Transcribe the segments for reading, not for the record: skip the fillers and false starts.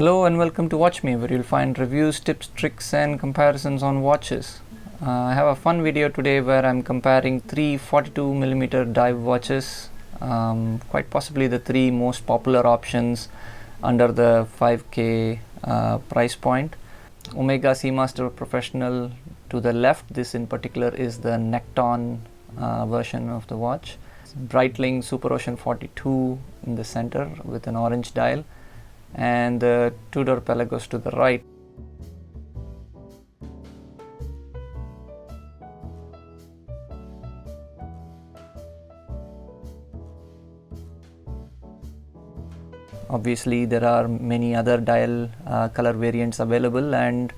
Hello and welcome to Watch Me, where you'll find reviews, tips, tricks and comparisons on watches. I have a fun video today where I'm comparing three 42mm dive watches, quite possibly the three most popular options under the 5K price point. Omega Seamaster Professional to the left, this in particular is the necked-on version of the watch. Breitling Superocean 42 in the center with an orange dial, and the Tudor Pelagos to the right. Obviously there are many other dial color variants available, and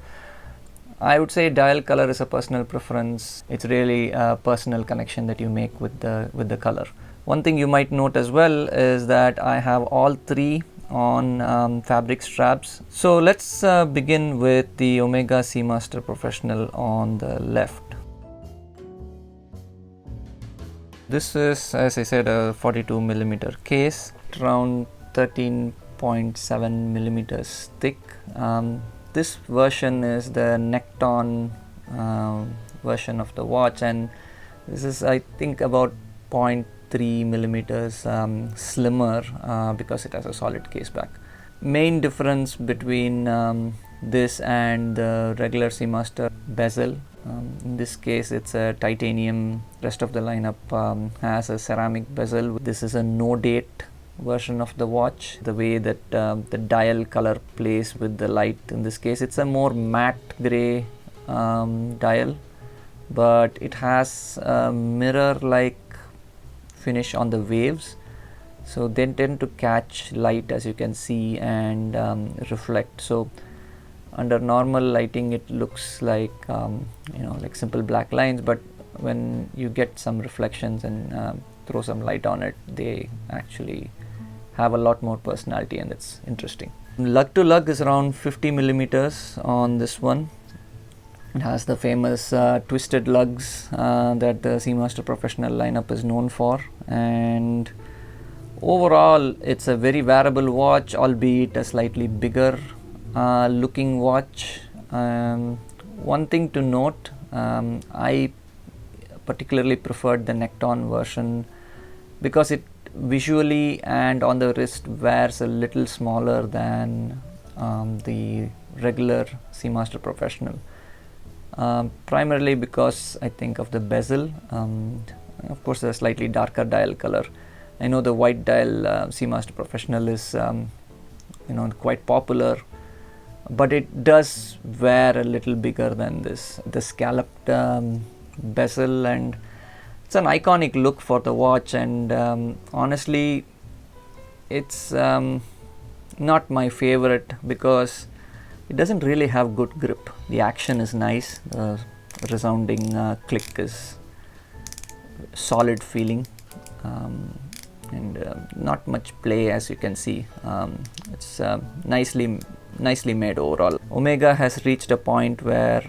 I would say dial color is a personal preference. It's really a personal connection that you make with the color. One thing you might note as well is that I have all three on fabric straps. So let's begin with the Omega Seamaster Professional on the left. This is, as I said, a 42mm case, around 13.7 millimeters thick. This version is the necked-on version of the watch, and this is, I think, about 0.3 millimeters slimmer because it has a solid case back. Main difference between this and the regular Seamaster bezel, in this case it's a titanium. Rest of the lineup has a ceramic bezel. This is a no date version of the watch. The way that the dial color plays with the light, in this case it's a more matte gray dial, but it has a mirror like finish on the waves, so they tend to catch light, as you can see, and reflect. So under normal lighting it looks like like simple black lines, but when you get some reflections and throw some light on it, they actually have a lot more personality, and it's interesting. Lug to lug is around 50 millimeters on this one. It has the famous twisted lugs that the Seamaster Professional lineup is known for, and overall it's a very wearable watch, albeit a slightly bigger looking watch. One thing to note, I particularly preferred the necked-on version because it visually and on the wrist wears a little smaller than the regular Seamaster Professional. Primarily because I think of the bezel, of course a slightly darker dial color. I know the white dial Seamaster Professional is quite popular, but it does wear a little bigger than this. The scalloped bezel, and it's an iconic look for the watch, and honestly it's not my favorite because it doesn't really have good grip. The action is nice, the resounding click is solid feeling, and not much play, as you can see. It's nicely made overall. Omega has reached a point where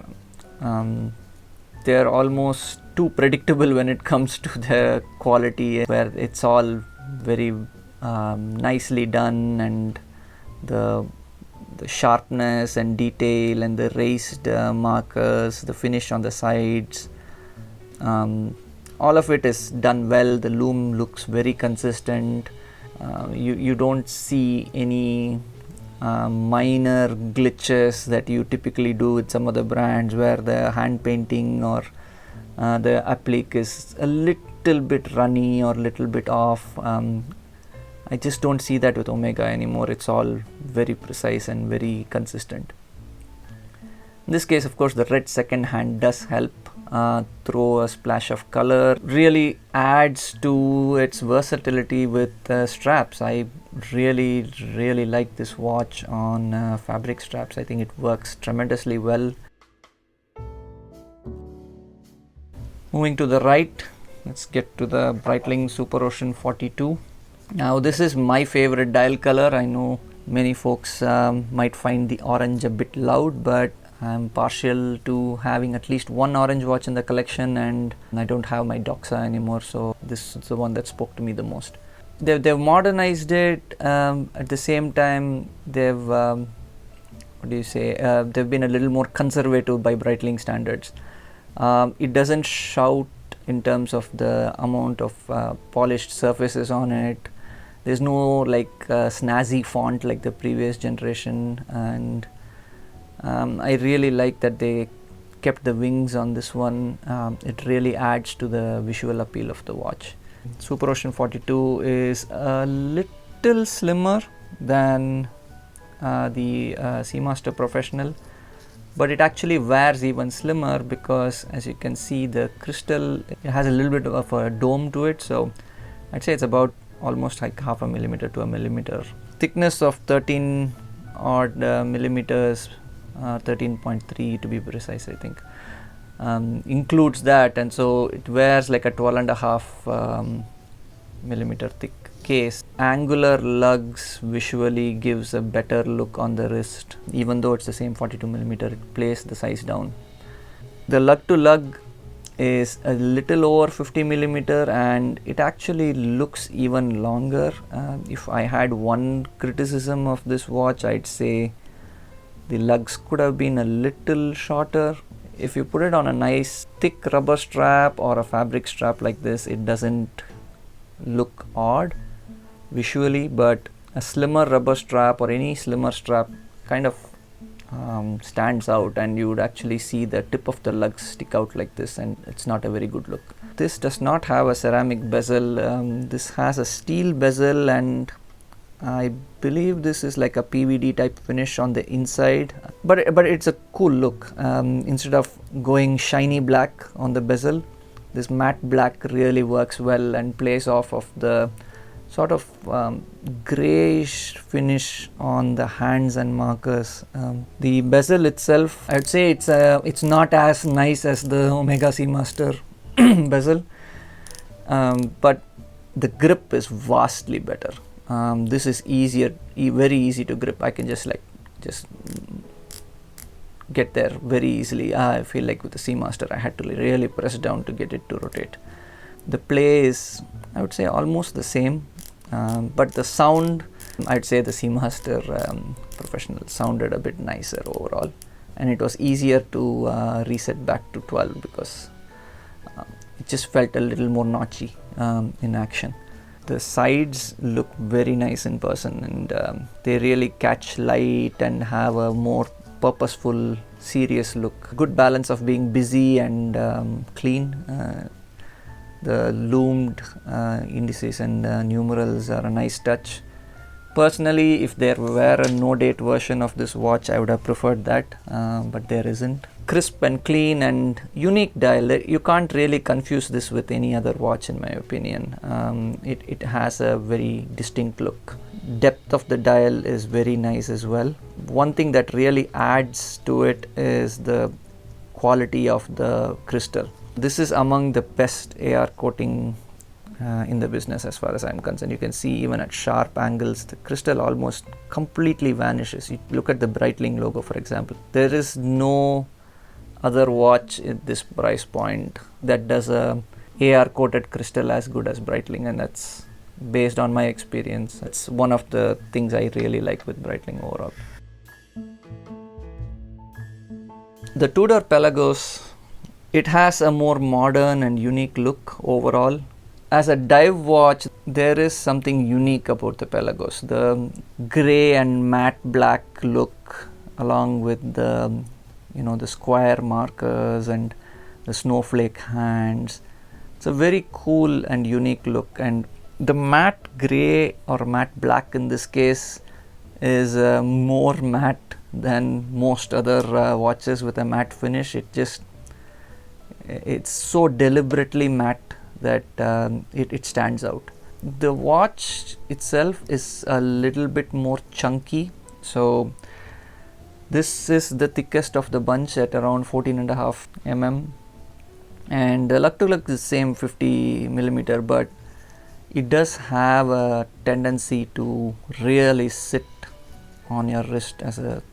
they're almost too predictable when it comes to the quality, where it's all very nicely done, and the sharpness and detail and the raised markers, the finish on the sides, all of it is done well. The loom looks very consistent. You don't see any minor glitches that you typically do with some other brands, where the hand painting or the applique is a little bit runny or a little bit off. I just don't see that with Omega anymore. It's all very precise and very consistent. In this case, of course, the red second hand does help throw a splash of color. Really adds to its versatility with straps. I really like this watch on fabric straps. I think it works tremendously well. Moving to the right, let's get to the Breitling Superocean 42. Now this is my favorite dial color. I know many folks might find the orange a bit loud, but I'm partial to having at least one orange watch in the collection, and I don't have my Doxa anymore, so this is the one that spoke to me the most. They've modernized it. At the same time, they've what do you say, they've been a little more conservative by Breitling standards. It doesn't shout in terms of the amount of polished surfaces on it. There's no like snazzy font like the previous generation, and I really like that they kept the wings on this one. It really adds to the visual appeal of the watch. Superocean 42 is a little slimmer than the Seamaster Professional, but it actually wears even slimmer because, as you can see, the crystal, it has a little bit of a dome to it, so I'd say it's about almost like half a millimeter to a millimeter. Thickness of 13 odd millimeters, 13.3 to be precise, I think, includes that, and so it wears like a 12.5 millimeter thick case. Angular lugs visually gives a better look on the wrist. Even though it's the same 42 millimeter, it plays the size down. The lug to lug is a little over 50 millimeter, and it actually looks even longer. If I had one criticism of this watch, I'd say the lugs could have been a little shorter. If you put it on a nice thick rubber strap or a fabric strap like this, it doesn't look odd visually, but a slimmer rubber strap or any slimmer strap kind of stands out, and you would actually see the tip of the lugs stick out like this, and it's not a very good look. This does not have a ceramic bezel. This has a steel bezel, and I believe this is like a PVD type finish on the inside, but it's a cool look. Instead of going shiny black on the bezel, this matte black really works well and plays off of the sort of grayish finish on the hands and markers. The bezel itself, I'd say it's not as nice as the Omega Seamaster bezel, but the grip is vastly better. This is easier, very easy to grip. I can just get there very easily. I feel like with the Seamaster I had to really press down to get it to rotate. The play is, I would say, almost the same, but the sound, I'd say the Seamaster Professional sounded a bit nicer overall, and it was easier to reset back to 12 because it just felt a little more notchy in action. The sides look very nice in person, and they really catch light and have a more purposeful, serious look. Good balance of being busy and clean. The loomed indices and numerals are a nice touch. Personally, if there were a no date version of this watch, I would have preferred that, but there isn't. Crisp and clean and unique dial. You can't really confuse this with any other watch, in my opinion. It has a very distinct look. Depth of the dial is very nice as well. One thing that really adds to it is the quality of the crystal. This is among the best AR coating in the business as far as I'm concerned. You can see even at sharp angles, the crystal almost completely vanishes. You look at the Breitling logo, for example. There is no other watch at this price point that does a AR coated crystal as good as Breitling, and that's based on my experience. That's one of the things I really like with Breitling overall. The Tudor Pelagos, it has a more modern and unique look overall. As a dive watch, there is something unique about the Pelagos. The grey and matte black look, along with the the square markers and the snowflake hands. It's a very cool and unique look, and the matte grey or matte black in this case is more matte than most other watches with a matte finish. It's so deliberately matte that it stands out. The watch itself is a little bit more chunky, so this is the thickest of the bunch at around 14.5 mm, and the lug to lug is the same 50 millimeter, but it does have a tendency to really sit on your wrist as a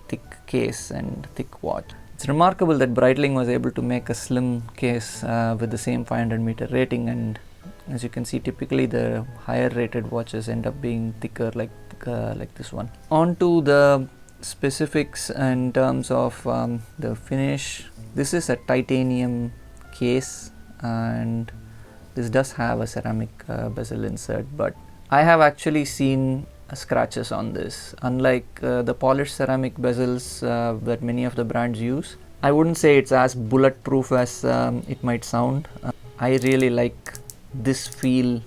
thick case and thick watch. It's remarkable that Breitling was able to make a slim case with the same 500 meter rating, and as you can see, typically the higher rated watches end up being thicker like this one. On to the specifics in terms of the finish, this is a titanium case and this does have a ceramic bezel insert, but I have actually seen scratches on this. Unlike the polished ceramic bezels that many of the brands use, I wouldn't say it's as bulletproof as it might sound. I really like this feel.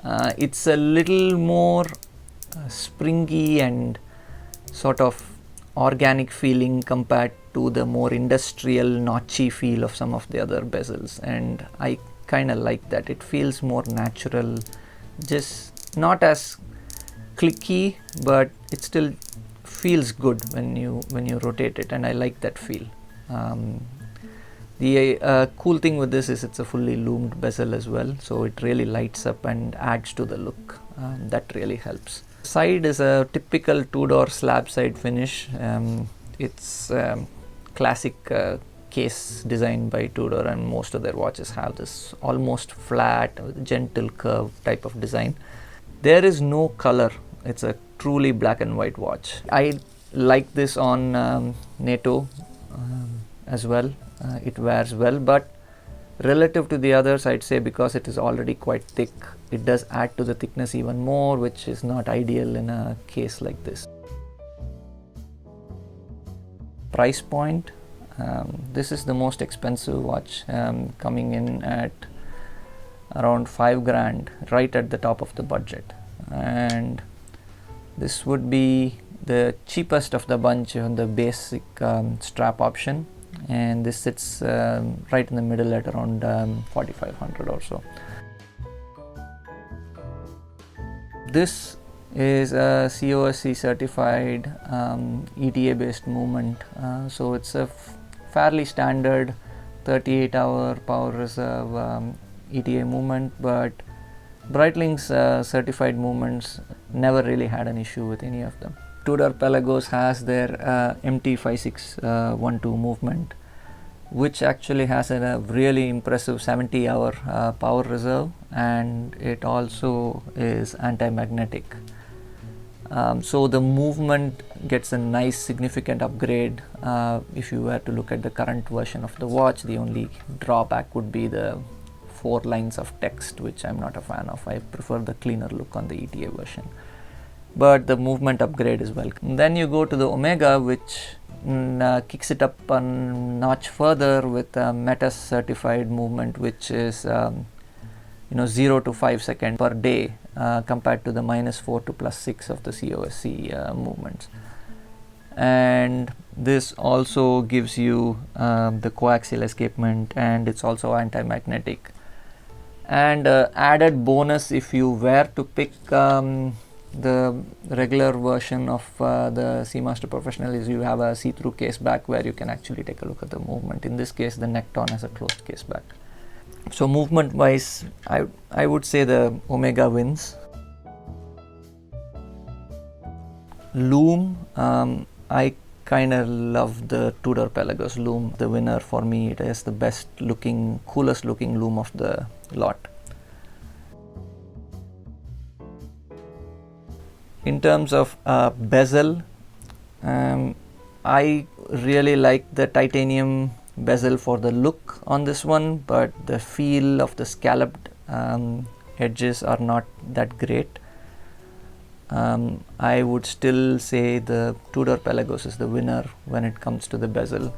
It's a little more springy and sort of organic feeling compared to the more industrial notchy feel of some of the other bezels, and I kind of like that. It feels more natural, just not as clicky, but it still feels good when you rotate it, and I like that feel. The cool thing with this is it's a fully loomed bezel as well, so it really lights up and adds to the look. That really helps. Side is a typical Tudor slab side finish. It's classic case designed by Tudor, and most of their watches have this almost flat, gentle curve type of design. There is no color. It's a truly black and white watch. I like this on NATO as well. It wears well, but relative to the others, I'd say because it is already quite thick, it does add to the thickness even more, which is not ideal in a case like this. Price point, this is the most expensive watch, coming in at around 5 grand, right at the top of the budget. And this would be the cheapest of the bunch on the basic strap option, and this sits right in the middle at around 4500 or so. This is a COSC certified ETA based movement, so it's a fairly standard 38-hour power reserve ETA movement, but Breitling's certified movements never really had an issue with any of them. Tudor Pelagos has their MT5612 movement, which actually has a really impressive 70-hour power reserve, and it also is anti-magnetic. So the movement gets a nice significant upgrade. If you were to look at the current version of the watch, the only drawback would be the 4 lines of text, which I'm not a fan of. I prefer the cleaner look on the ETA version, but the movement upgrade is welcome. Then you go to the Omega, which kicks it up a notch further with a Metas certified movement, which is 0 to 5 seconds per day, compared to the -4 to +6 of the COSC movements. And this also gives you the coaxial escapement, and it's also anti-magnetic. And added bonus, if you were to pick the regular version of the Seamaster Professional, is you have a see-through case back where you can actually take a look at the movement. In this case, the Necton has a closed case back. So movement wise, I would say the Omega wins. Loom, I kind of love the Tudor Pelagos loom. The winner for me, it is the best looking, coolest looking loom of the lot. In terms of bezel, I really like the titanium bezel for the look on this one, but the feel of the scalloped edges are not that great. I would still say the Tudor Pelagos is the winner when it comes to the bezel.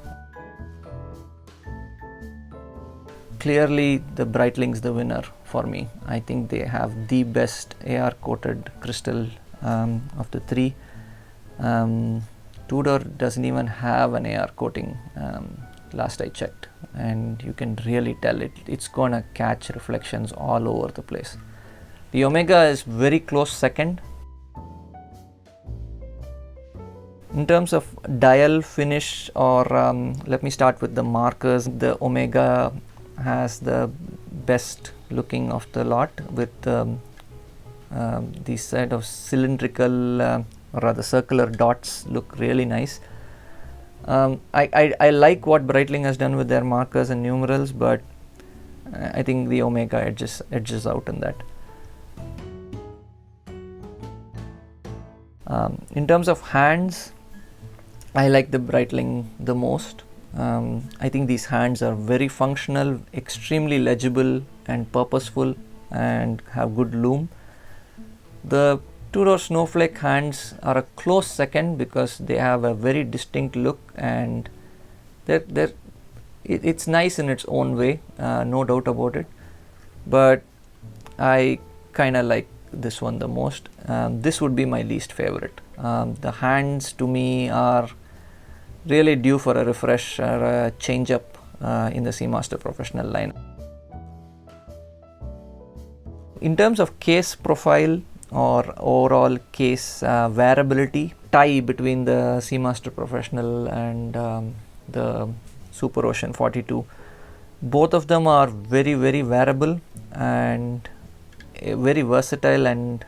Clearly the Breitling's the winner for me. I think they have the best AR coated crystal of the three. Tudor doesn't even have an AR coating, last I checked, and you can really tell it's gonna catch reflections all over the place. The Omega is very close second. In terms of dial finish, or let me start with the markers, the Omega has the best looking of the lot, with these sort of cylindrical or rather circular dots look really nice. I like what Breitling has done with their markers and numerals, but I think the Omega edges out in that. In terms of hands, I like the Breitling the most. I think these hands are very functional, extremely legible and purposeful, and have good loom. The Tudor Snowflake hands are a close second because they have a very distinct look, and it's nice in its own way, no doubt about it. But I kind of like this one the most. This would be my least favorite. The hands to me are really due for a refresh or a change up in the Seamaster Professional line. In terms of case profile or overall case wearability, tie between the Seamaster Professional and the Superocean 42, both of them are very wearable and very versatile and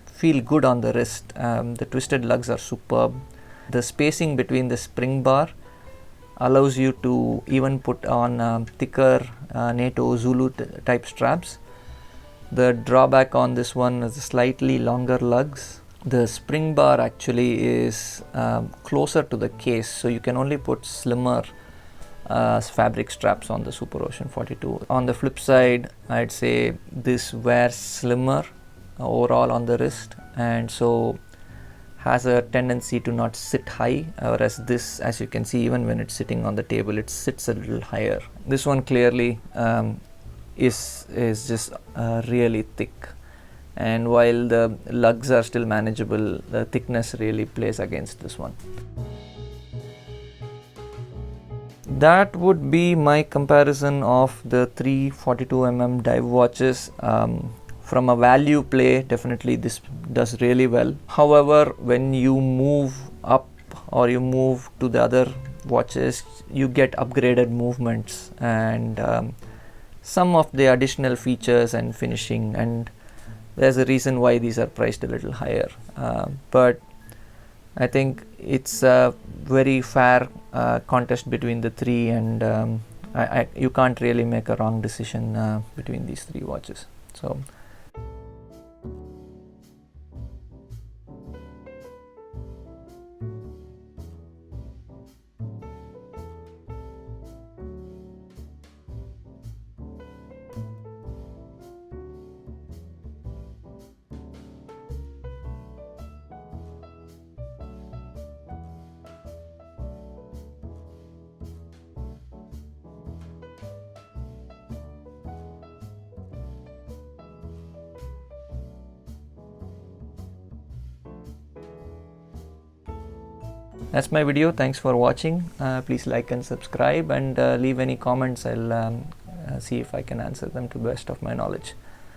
feel good on the wrist. The twisted lugs are superb. The spacing between the spring bar allows you to even put on thicker NATO Zulu type straps. The drawback on this one is the slightly longer lugs. The spring bar actually is closer to the case, so you can only put slimmer fabric straps on the Superocean 42. On the flip side, I'd say this wears slimmer overall on the wrist, and so has a tendency to not sit high, whereas this, as you can see, even when it's sitting on the table, it sits a little higher. This one clearly is just really thick, and while the lugs are still manageable, the thickness really plays against this one. That would be my comparison of the three 42mm dive watches. From a value play, definitely this does really well. However, when you move up or you move to the other watches, you get upgraded movements and some of the additional features and finishing, and there's a reason why these are priced a little higher. But I think it's a very fair contest between the three, and you can't really make a wrong decision between these three watches. So that's my video. Thanks for watching. Please like and subscribe, and leave any comments. I'll see if I can answer them to the best of my knowledge.